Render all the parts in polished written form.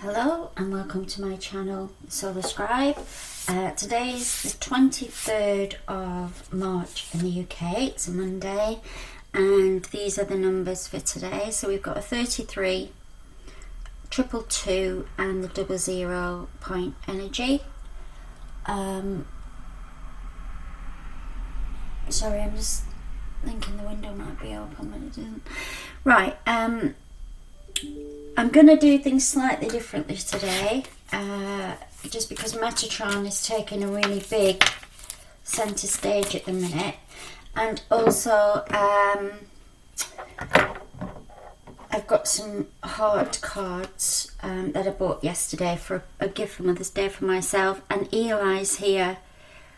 Hello and welcome to my channel, Solar Scribe. Today is the 23rd of March in the UK. It's a Monday and these are the numbers for today. So we've got a 33, 222 and the 00 point energy. Sorry, I'm just thinking the window might be open but it isn't. Right, I'm going to do things slightly differently today, just because Metatron is taking a really big centre stage at the minute, and also I've got some heart cards that I bought yesterday for a gift for Mother's Day for myself, and Eli's here.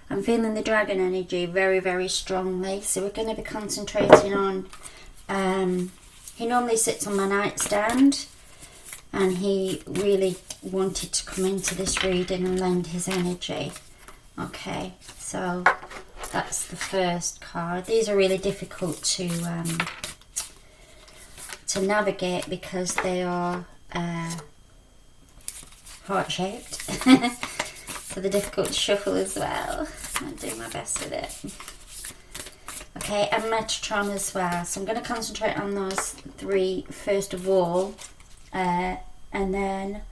I'm feeling the dragon energy very, very strongly, so we're going to be concentrating on, he normally sits on my nightstand, and he really wanted to come into this reading and lend his energy. Okay, so that's the first card. These are really difficult to navigate because they are heart-shaped. So they're difficult to shuffle as well. I'll do my best with it. Okay, and Metatron as well. So I'm going to concentrate on those three first of all. And then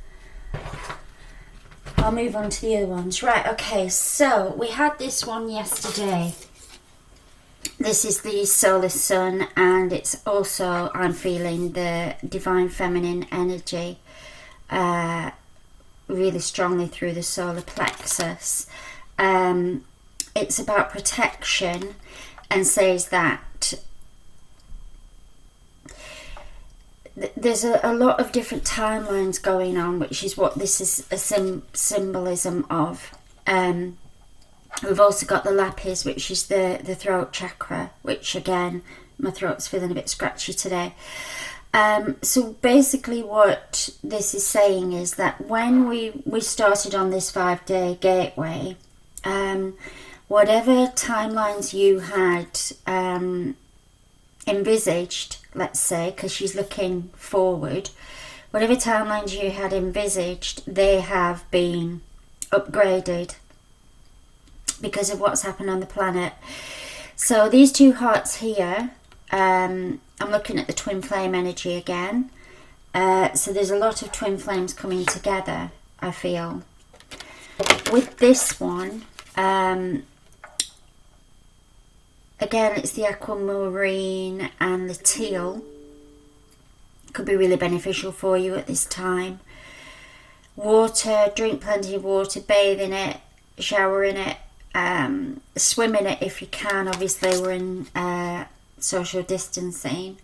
I'll move on to the other ones. Right, okay, so we had this one yesterday. This is the solar sun, and it's also, I'm feeling the divine feminine energy really strongly through the solar plexus. It's about protection and says that there's a lot of different timelines going on, which is what this is a symbolism of. We've also got the lapis, which is the throat chakra, which again, my throat's feeling a bit scratchy today. So basically what this is saying is that when we started on this 5-day gateway, whatever timelines you had envisaged, let's say, because she's looking forward, whatever timelines you had envisaged, they have been upgraded because of what's happened on the planet. So these two hearts here, I'm looking at the twin flame energy again. So there's a lot of twin flames coming together, I feel. With this one, again, it's the aquamarine and the teal. Could be really beneficial for you at this time. Water, drink plenty of water, bathe in it, shower in it, swim in it if you can. Obviously, we're in social distancing.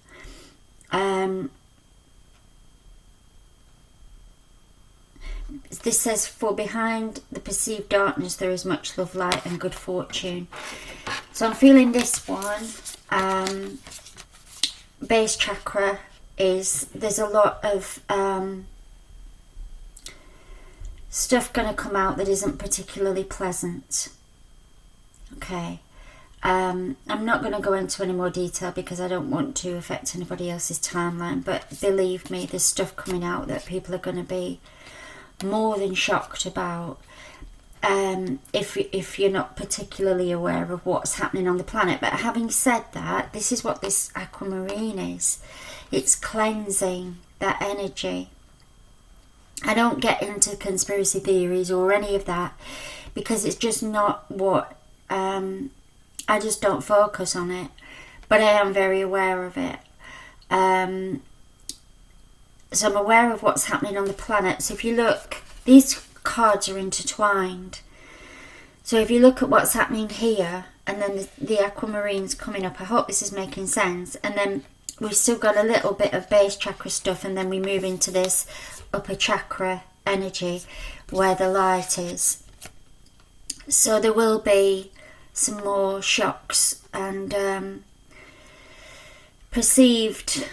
This says, for behind the perceived darkness there is much love, light and good fortune. So I'm feeling this one, base chakra, is there's a lot of stuff going to come out that isn't particularly pleasant. Okay, I'm not going to go into any more detail because I don't want to affect anybody else's timeline, but believe me, there's stuff coming out that people are going to be more than shocked about. If you're not particularly aware of what's happening on the planet. But having said that, this is what this aquamarine is. It's cleansing that energy. I don't get into conspiracy theories or any of that because it's just not what I just don't focus on it, but I am very aware of it. So I'm aware of what's happening on the planet. So if you look, these cards are intertwined. So if you look at what's happening here, and then the aquamarine's coming up, I hope this is making sense. And then we've still got a little bit of base chakra stuff, and then we move into this upper chakra energy where the light is. So there will be some more shocks and perceived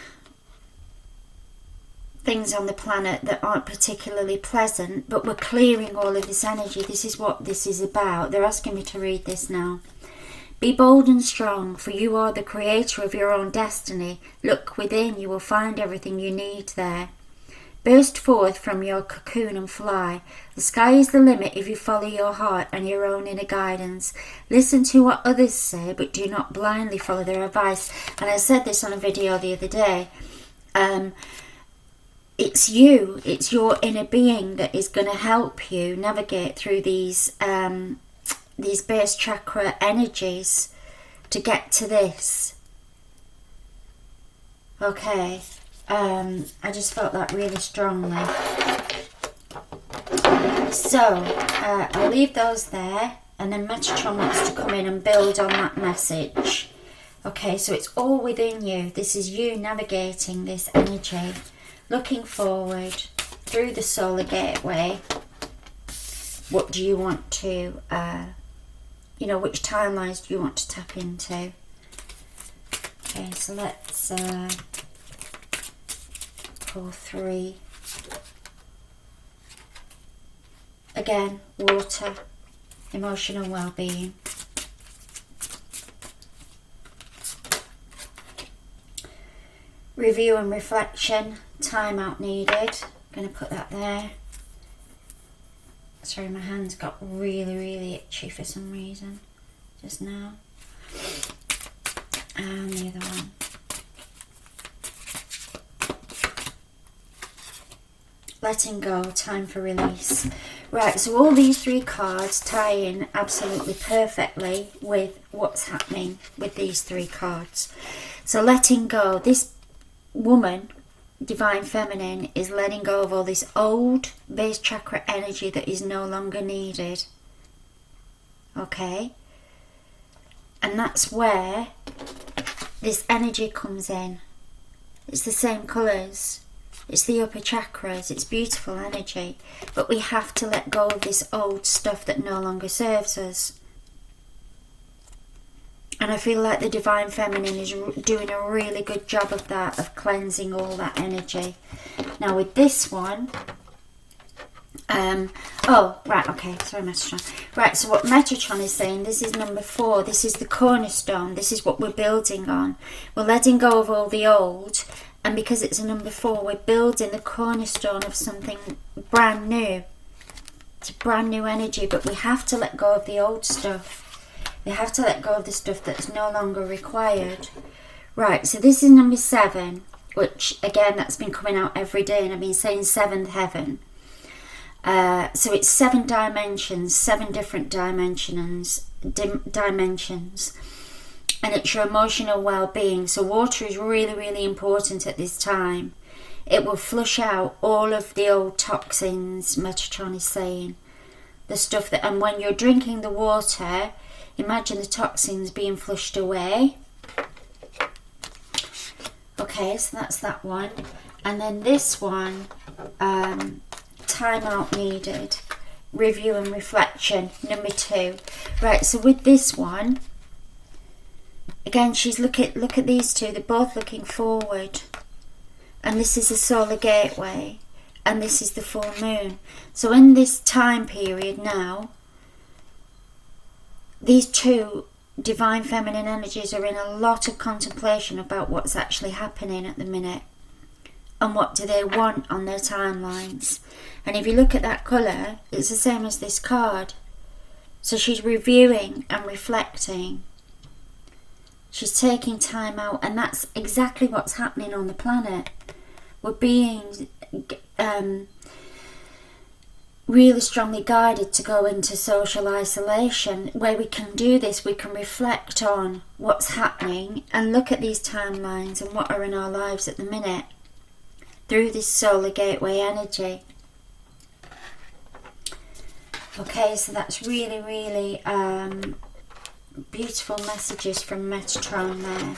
things on the planet that aren't particularly pleasant, but we're clearing all of this energy. This is what this is about. They're asking me to read this now. Be bold and strong, for you are the creator of your own destiny. Look within, you will find everything you need there. Burst forth from your cocoon and fly. The sky is the limit if you follow your heart and your own inner guidance. Listen to what others say, but do not blindly follow their advice. And I said this on a video the other day. It's you, it's your inner being that is going to help you navigate through these base chakra energies to get to this. Okay. I just felt that really strongly. So, I'll leave those there, and then Metatron wants to come in and build on that message. Okay, so it's all within you. This is you navigating this energy, looking forward through the solar gateway. What do you want to, which timelines do you want to tap into? Okay, so let's pull 3. Again, water, emotional well-being. Review and reflection, time out needed. I'm going to put that there. Sorry, my hands got really, really itchy for some reason just now. And the other one. Letting go, time for release. Right, so all these 3 cards tie in absolutely perfectly with what's happening with these 3 cards. So letting go, this woman, Divine Feminine, is letting go of all this old base chakra energy that is no longer needed. Okay? And that's where this energy comes in. It's the same colours. It's the upper chakras, it's beautiful energy, but we have to let go of this old stuff that no longer serves us. And I feel like the Divine Feminine is doing a really good job of that, of cleansing all that energy. Now with this one, sorry Metatron. Right, so what Metatron is saying, this is number 4, this is the cornerstone, this is what we're building on. We're letting go of all the old. And because it's a number 4, we're building the cornerstone of something brand new. It's a brand new energy, but we have to let go of the old stuff. We have to let go of the stuff that's no longer required. Right, so this is number 7, which again, that's been coming out every day, and I've been saying 7th heaven. So it's 7 dimensions, 7 different dimensions. And it's your emotional well-being. So water is really, really important at this time. It will flush out all of the old toxins, Metatron is saying. The stuff that, and when you're drinking the water, imagine the toxins being flushed away. Okay, so that's that one. And then this one, time out needed. Review and reflection, number 2. Right, so with this one, again, she's look at these 2. They're both looking forward, and this is the solar gateway, and this is the full moon. So in this time period now, these 2 Divine Feminine energies are in a lot of contemplation about what's actually happening at the minute, and what do they want on their timelines. And if you look at that colour, it's the same as this card. So she's reviewing and reflecting. She's taking time out, and that's exactly what's happening on the planet. We're being really strongly guided to go into social isolation. Where we can do this, we can reflect on what's happening and look at these timelines and what are in our lives at the minute through this solar gateway energy. Okay, so that's really, really beautiful messages from Metatron there.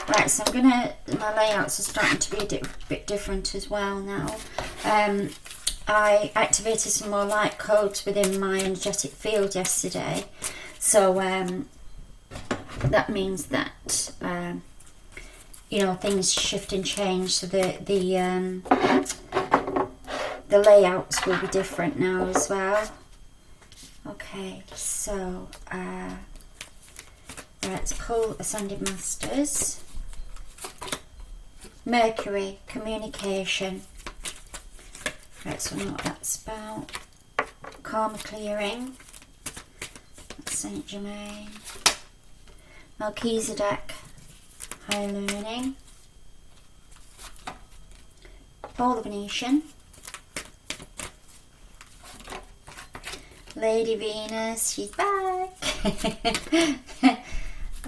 Right, so my layouts are starting to be a bit different as well now. I activated some more light codes within my energetic field yesterday, so that means that things shift and change, so the layouts will be different now as well. Okay, so let's pull Ascended Masters. Mercury, communication. Right, so I know what that's about. Karma clearing. That's Saint Germain. Melchizedek. High learning. Ball of Venetian. Lady Venus, she's back.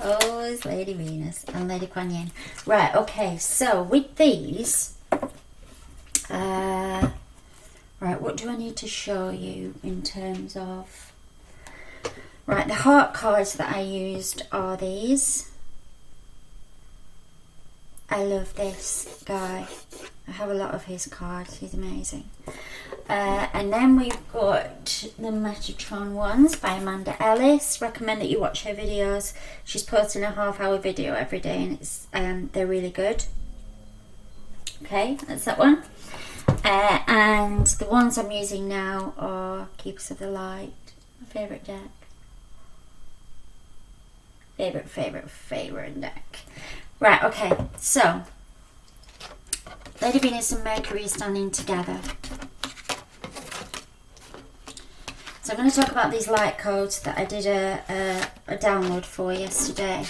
Oh, it's Lady Venus and Lady Quan Yin. Right, okay, so with these, right, what do I need to show you in terms of, right, the heart cards that I used are these. I love this guy. I have a lot of his cards. He's amazing. And then we've got the Metatron ones by Amanda Ellis. Recommend that you watch her videos. She's posting a half-hour video every day, and it's they're really good. Okay, that's that one. And the ones I'm using now are Keepers of the Light. My favourite deck. Favorite deck. Right, okay, so Lady Venus and Mercury are standing together. So I'm going to talk about these light codes that I did a download for yesterday.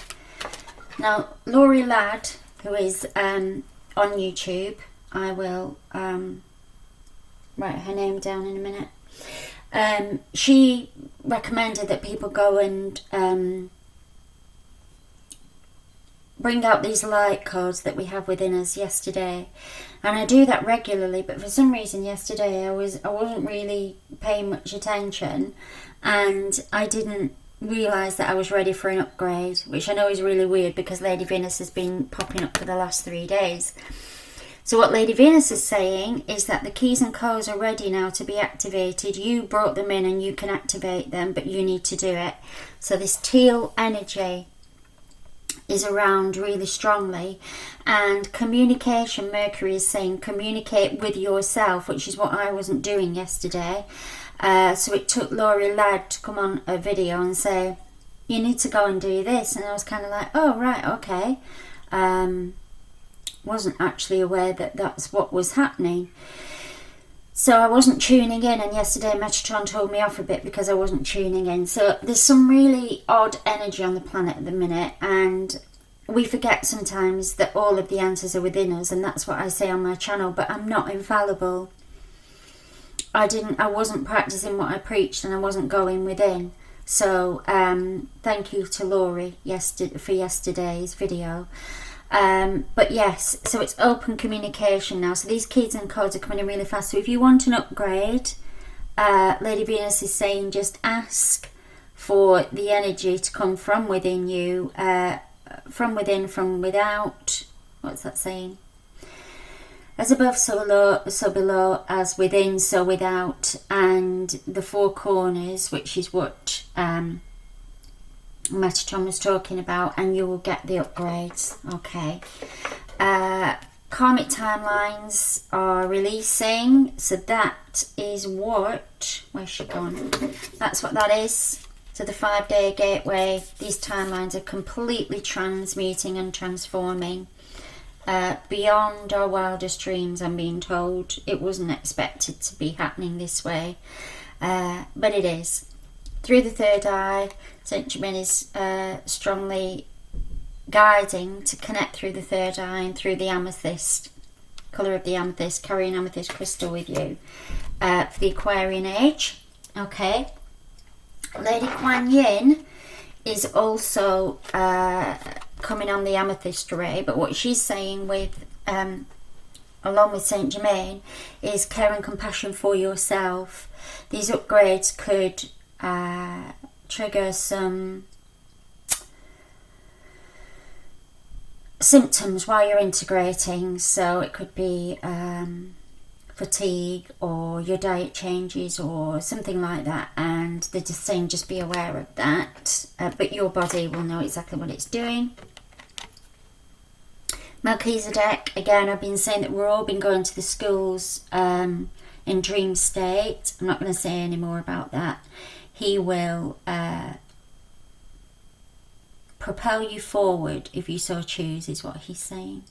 Now, Laurie Ladd, who is on YouTube, I will write her name down in a minute. She recommended that people go and bring out these light codes that we have within us yesterday, and I do that regularly, but for some reason yesterday I wasn't really paying much attention, and I didn't realise that I was ready for an upgrade, which I know is really weird because Lady Venus has been popping up for the last 3 days. So what Lady Venus is saying is that the keys and codes are ready now to be activated. You brought them in and you can activate them, but you need to do it. So this teal energy is around really strongly, and communication, Mercury is saying communicate with yourself, which is what I wasn't doing yesterday. So it took Laurie Ladd to come on a video and say you need to go and do this, and I was kind of like, oh right, okay. Wasn't actually aware that that's what was happening. So I wasn't tuning in, and yesterday Metatron told me off a bit because I wasn't tuning in. So there's some really odd energy on the planet at the minute, and we forget sometimes that all of the answers are within us, and that's what I say on my channel, but I'm not infallible. I wasn't practicing what I preached, and I wasn't going within. So thank you to Laurie for yesterday's video. But yes, so it's open communication now. So these keys and codes are coming in really fast. So if you want an upgrade, Lady Venus is saying just ask for the energy to come from within you, from within, from without. What's that saying? As above, so below, as within, so without, and the four corners, which is what Metatron was talking about, and you will get the upgrades. Okay. Karmic timelines are releasing, so that is what, where's she gone? That's what that is. So the 5-day gateway, these timelines are completely transmuting and transforming beyond our wildest dreams. I'm being told it wasn't expected to be happening this way, but it is. Through the third eye, Saint Germain is strongly guiding to connect through the third eye and through the amethyst, colour of the amethyst, carry an amethyst crystal with you for the Aquarian age. Okay. Lady Quan Yin is also coming on the amethyst ray, but what she's saying with along with Saint Germain is care and compassion for yourself. These upgrades could trigger some symptoms while you're integrating, so it could be fatigue, or your diet changes, or something like that, and they're just saying just be aware of that, but your body will know exactly what it's doing. Melchizedek, again, I've been saying that we're all been going to the schools in dream state. I'm not going to say any more about that. He will propel you forward if you so choose, is what he's saying.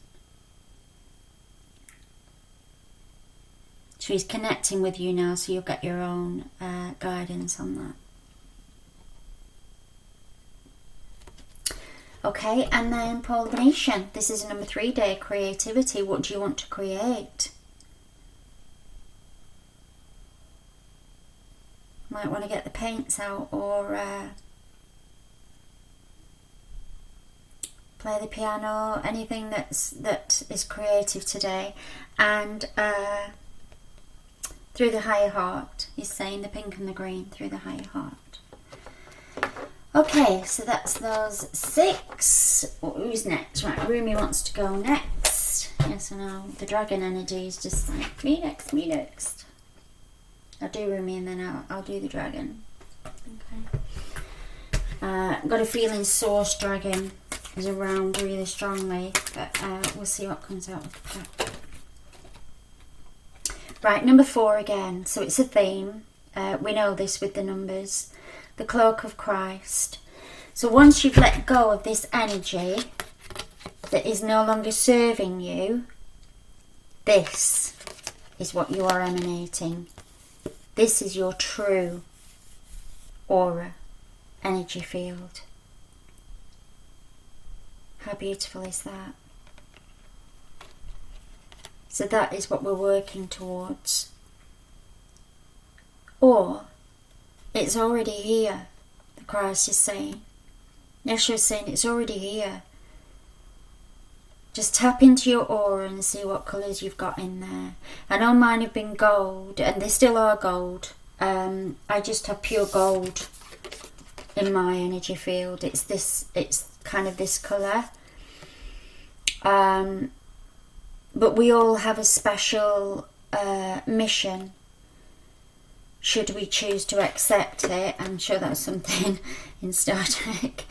So he's connecting with you now, so you'll get your own guidance on that. Okay, and then Paul the Venetian. This is a number 3 day, creativity. What do you want to create? Might want to get the paints out, or play the piano, anything that is creative today. And through the higher heart, he's saying the pink and the green, through the higher heart. Okay, so that's those 6. Who's next? Right, Rumi wants to go next. Yes, I know. The dragon energy is just like, me next, me next. I'll do Rumi and then I'll do the dragon. Okay. Got a feeling Source Dragon is around really strongly, but we'll see what comes out of the pack. Right, number 4 again. So it's a theme. We know this with the numbers. The Cloak of Christ. So once you've let go of this energy that is no longer serving you, this is what you are emanating. This is your true aura, energy field. How beautiful is that? So that is what we're working towards. Or it's already here, the Christ is saying. Yeshua is saying it's already here. Just tap into your aura and see what colours you've got in there. I know mine have been gold, and they still are gold. I just have pure gold in my energy field. It's kind of this colour. But we all have a special mission, should we choose to accept it. I'm sure that's something in Star Trek,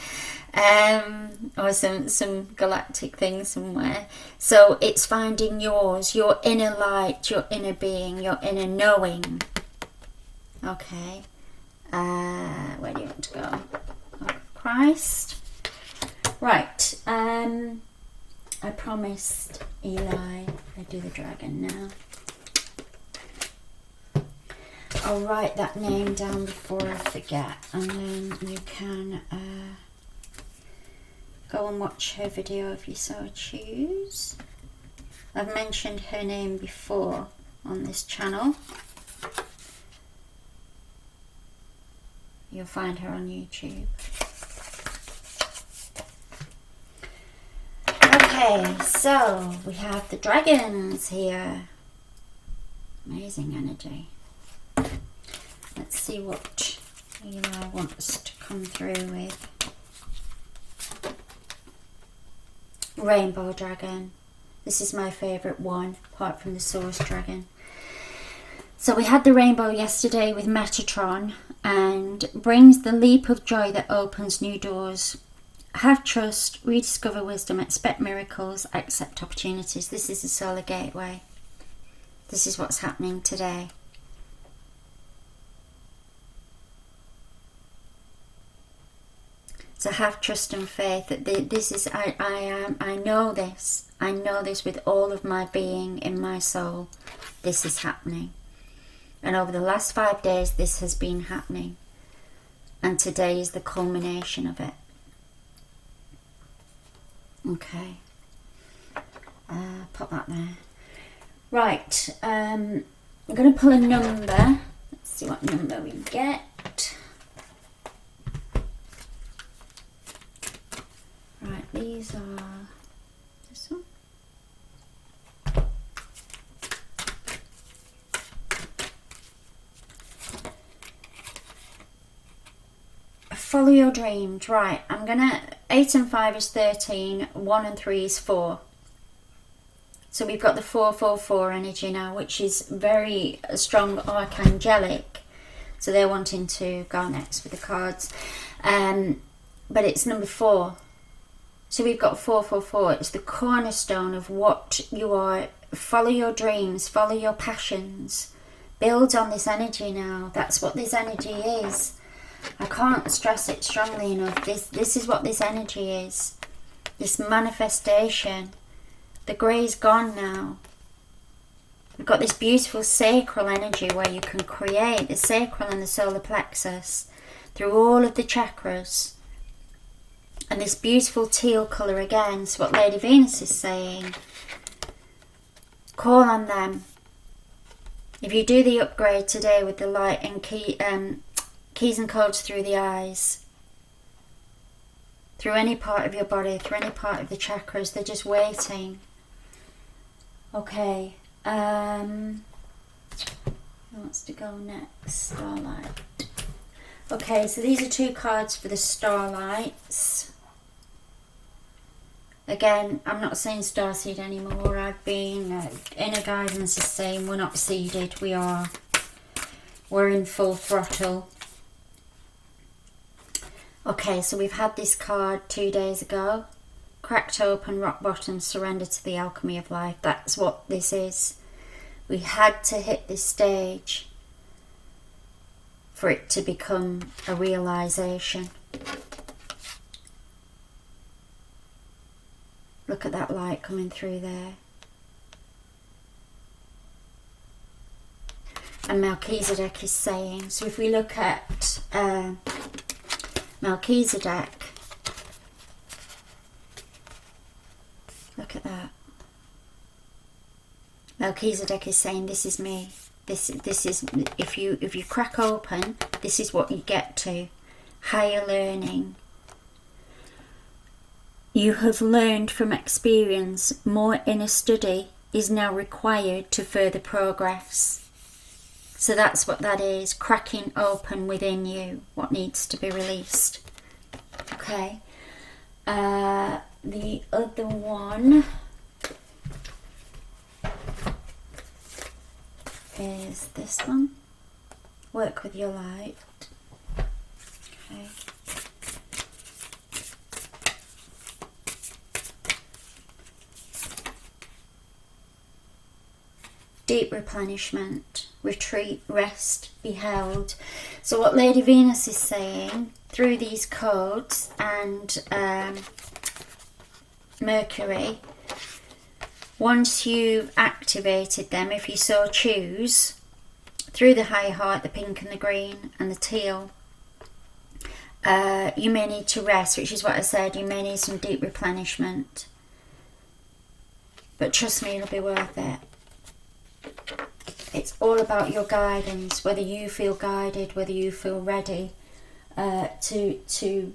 or some galactic thing somewhere. So it's finding yours, your inner light, your inner being, your inner knowing. Okay, where do you want to go? Oh, Christ. Right, I promised Eli I'd do the dragon now. I'll write that name down before I forget, and then you can go and watch her video if you so choose. I've mentioned her name before on this channel. You'll find her on YouTube. Okay, so we have the dragons here. Amazing energy. Let's see what Eli wants to come through with. Rainbow dragon. This is my favourite one, apart from the Source dragon. So we had the rainbow yesterday with Metatron, and brings the leap of joy that opens new doors. Have trust, rediscover wisdom, expect miracles, accept opportunities. This is the solar gateway. This is what's happening today. So have trust and faith that this is, I know this. I know this with all of my being in my soul. This is happening. And over the last 5 days, this has been happening. And today is the culmination of it. Okay. Put that there. Right. I'm going to pull a number. Let's see what number we get. Right, these are this one. Follow your dreams. Right, I'm gonna 8 and 5 is 13, 1 and 3 is 4. So we've got the 444 energy now, which is very strong archangelic. So they're wanting to go next with the cards. But it's number 4. So we've got 444. It's the cornerstone of what you are. Follow your dreams, follow your passions. Build on this energy now. That's what this energy is. I can't stress it strongly enough. This is what this energy is. This manifestation. The grey's gone now. We've got this beautiful sacral energy where you can create the sacral and the solar plexus through all of the chakras. And this beautiful teal colour again. So what Lady Venus is saying, call on them. If you do the upgrade today with the light and keys and codes through the eyes, through any part of your body, through any part of the chakras, they're just waiting. Okay. Who wants to go next? Starlight. Okay, so these are 2 cards for the Starlights. Again, I'm not saying Starseed anymore. I've been, inner guidance is saying we're not seeded. We're in full throttle. Okay, so we've had this card 2 days ago. Cracked open, rock bottom, surrender to the alchemy of life. That's what this is. We had to hit this stage for it to become a realization. Look at that light coming through there. And Melchizedek is saying, so if we look at Melchizedek, look at that. Melchizedek is saying, this is me. This is, if you crack open, this is what you get to. Higher learning. You have learned from experience. More inner study is now required to further progress. So that's what that is. Cracking open within you what needs to be released. Okay. The other one is this one. Work with your light. Okay. Deep replenishment, retreat, rest, be held. So what Lady Venus is saying through these codes and Mercury, once you've activated them, if you so choose, through the higher heart, the pink and the green and the teal, you may need to rest, which is what I said. You may need some deep replenishment, but trust me, it'll be worth it. It's all about your guidance, whether you feel guided, whether you feel ready to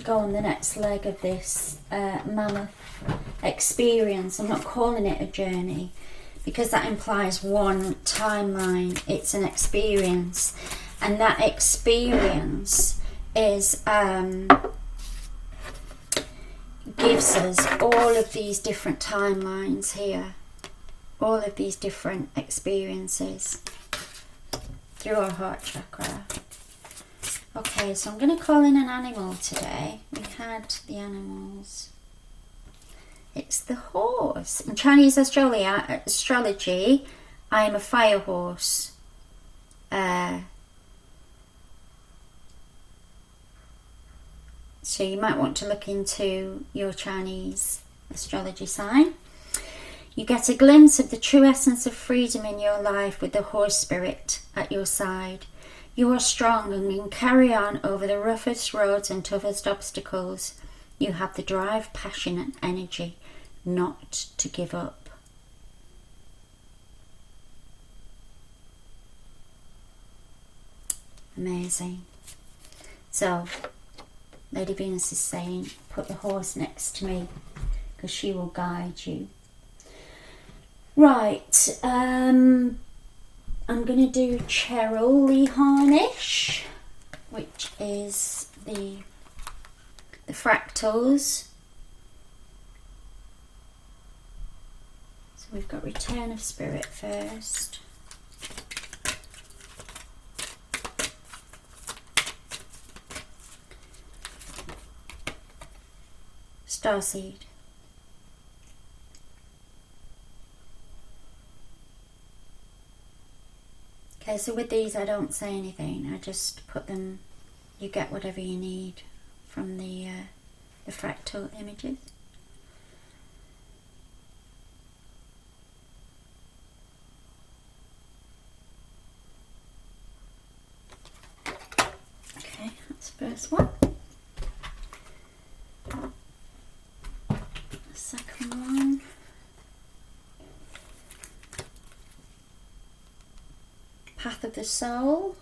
go on the next leg of this mammoth experience. I'm not calling it a journey because that implies one timeline. It's an experience, and that experience is gives us all of these different timelines here. All of these different experiences through our heart chakra. Okay, so I'm going to call in an animal today. We had the animals. It's the horse. In Chinese astrology, I am a fire horse. So you might want to look into your Chinese astrology sign. You get a glimpse of the true essence of freedom in your life with the horse spirit at your side. You are strong and can carry on over the roughest roads and toughest obstacles. You have the drive, passion and energy not to give up. Amazing. So, Lady Venus is saying, put the horse next to me because she will guide you. Right, I'm going to do Cherylly Harnish, which is the fractals. So we've got Return of Spirit first. Starseed. Okay, so with these I don't say anything, I just put them, you get whatever you need from the fractal images. First one. Second one. Path of the Soul.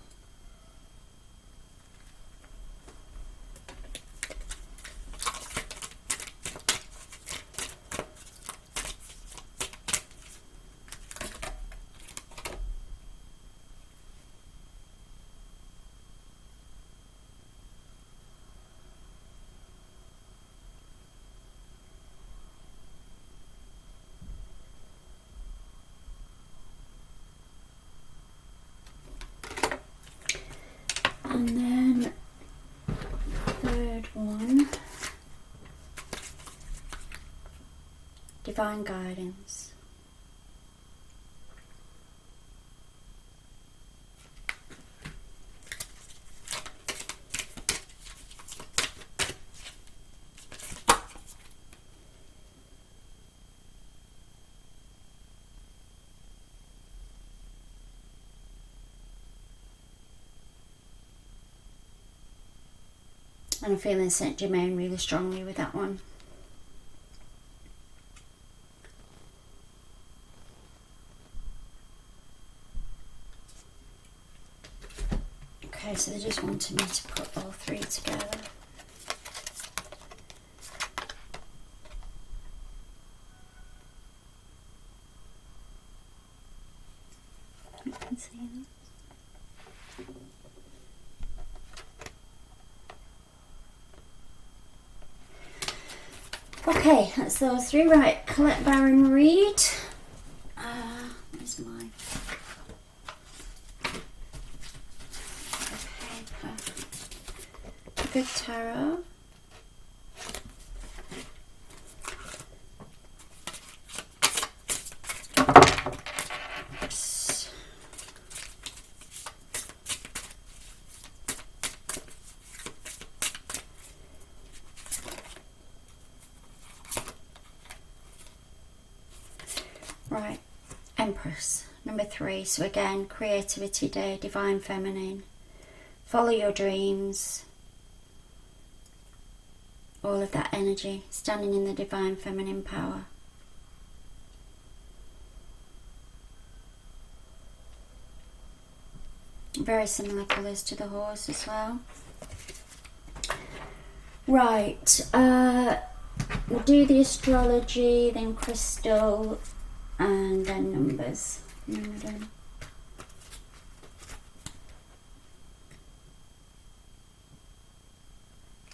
And then third one, Divine Guidance. And I'm feeling Saint Germain really strongly with that one. Okay, so they just wanted me to put all three together. You can see them. Okay, that's those three. Right, Colette Baron Reed. Where's my paper? Good Tarot. Right, Empress, number 3. So again, Creativity Day, Divine Feminine. Follow your dreams. All of that energy, standing in the Divine Feminine power. Very similar colours to the horse as well. Right, we'll do the astrology, then crystal, and then numbers.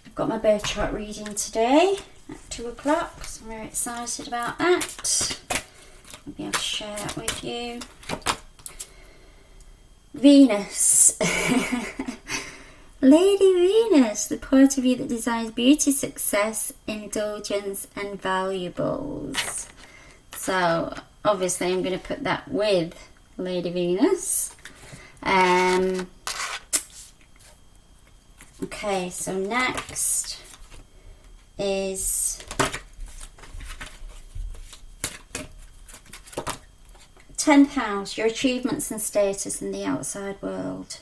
I've got my birth chart reading today at 2 o'clock, so I'm very excited about that. I'll be able to share that with you. Venus. Lady Venus, the part of you that desires beauty, success, indulgence, and valuables. So obviously I'm going to put that with Lady Venus. Okay, so next is 10th house, your achievements and status in the outside world.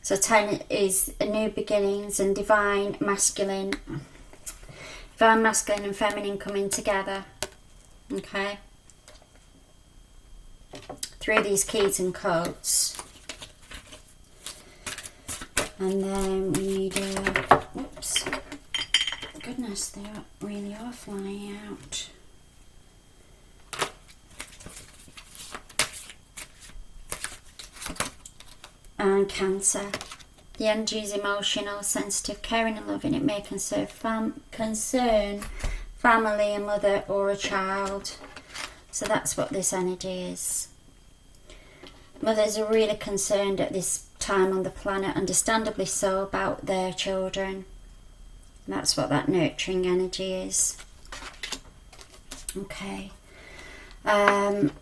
So 10 is a new beginnings and divine masculine and feminine coming together. Okay, through these keys and codes. And then we need a, whoops, goodness, they really are flying out. And Cancer. The energy is emotional, sensitive, caring and loving. It may concern family, a mother or a child. So that's what this energy is. Mothers are really concerned at this time on the planet, understandably so, about their children. And that's what that nurturing energy is. Okay. Right,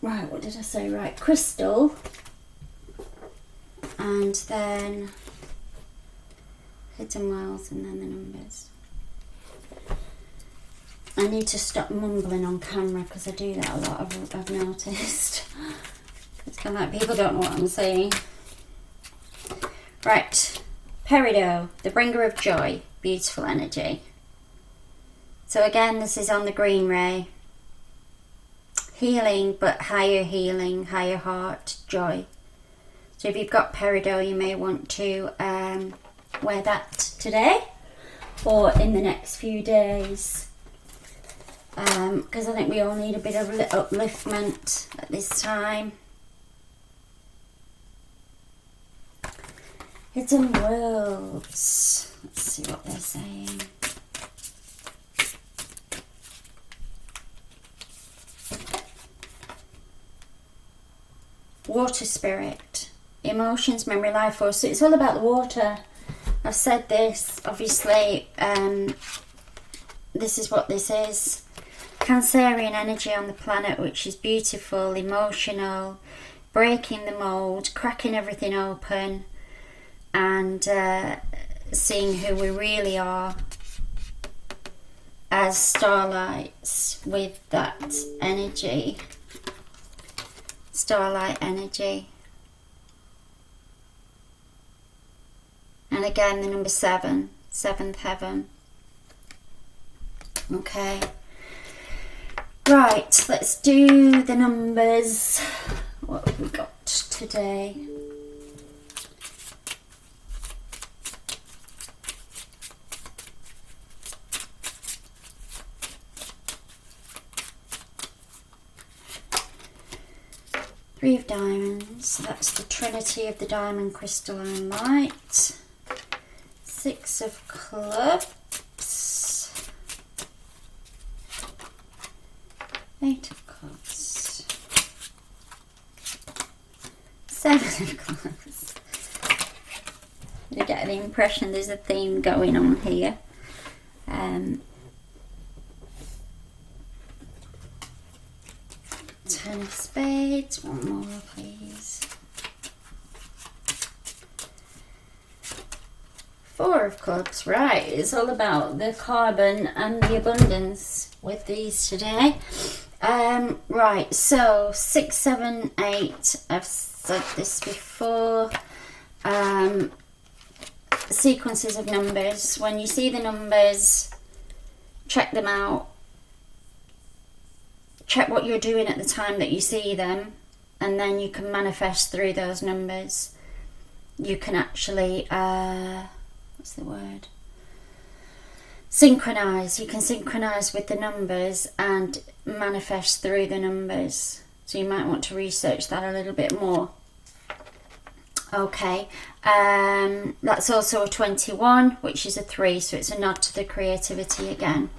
what did I say? Right, crystal. And then hidden wells, and then the numbers. I need to stop mumbling on camera because I do that a lot, I've noticed. It's kind of like people don't know what I'm saying. Right, Peridot, the bringer of joy, beautiful energy. So again, this is on the green ray. Healing, but higher healing, higher heart, joy. So if you've got Peridot, you may want to wear that today or in the next few days. Because I think we all need a bit of upliftment at this time. Hidden worlds. Let's see what they're saying. Water spirit, emotions, memory, life force. So it's all about the water. I've said this, obviously. This is what this is. Cancerian energy on the planet, which is beautiful, emotional, breaking the mold, cracking everything open, and seeing who we really are as starlights with that energy. Starlight energy. And again, the number 7, seventh heaven. Okay. Right, let's do the numbers. What have we got today? Three of diamonds, that's the trinity of the diamond crystalline light. 6 of clubs. 8 of clubs. 7 of clubs. You get the impression there's a theme going on here. 10 of spades, one more please. 4 of clubs, right, it's all about the carbon and the abundance with these today. Right, so 6, 7, 8, I've said this before. Sequences of numbers, when you see the numbers, check them out. Check what you're doing at the time that you see them, and then you can manifest through those numbers. You can actually, what's the word? Synchronize. You can synchronize with the numbers and manifest through the numbers. So you might want to research that a little bit more. Okay, that's also a 21, which is a 3, so it's a nod to the creativity again.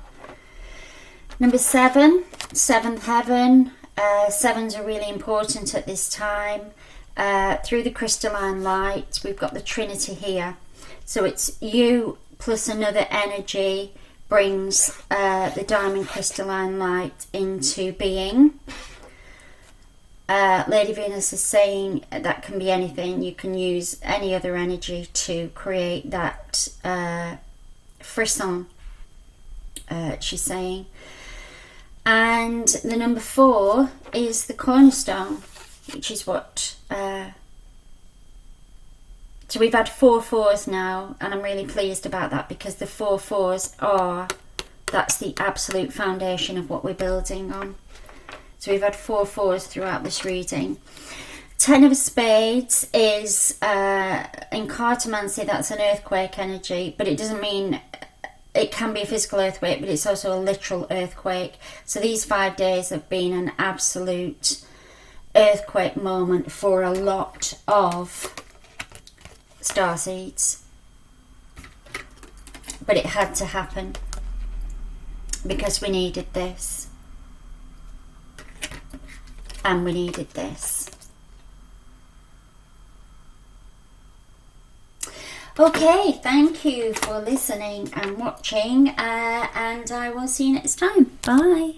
Number 7, seventh heaven. Sevens are really important at this time. Through the crystalline light, we've got the trinity here. So it's you plus another energy brings the diamond crystalline light into being. Lady Venus is saying that can be anything. You can use any other energy to create that frisson, she's saying. And the number 4 is the cornerstone, which is what... so we've had 4 4s now, and I'm really pleased about that, because the 4 4s are... that's the absolute foundation of what we're building on. So we've had 4 4s throughout this reading. 10 of spades is, in cartomancy, that's an earthquake energy, but it doesn't mean... it can be a physical earthquake, but it's also a literal earthquake. So these 5 days have been an absolute earthquake moment for a lot of starseeds. But it had to happen because we needed this. And we needed this. Okay, thank you for listening and watching, and I will see you next time. Bye.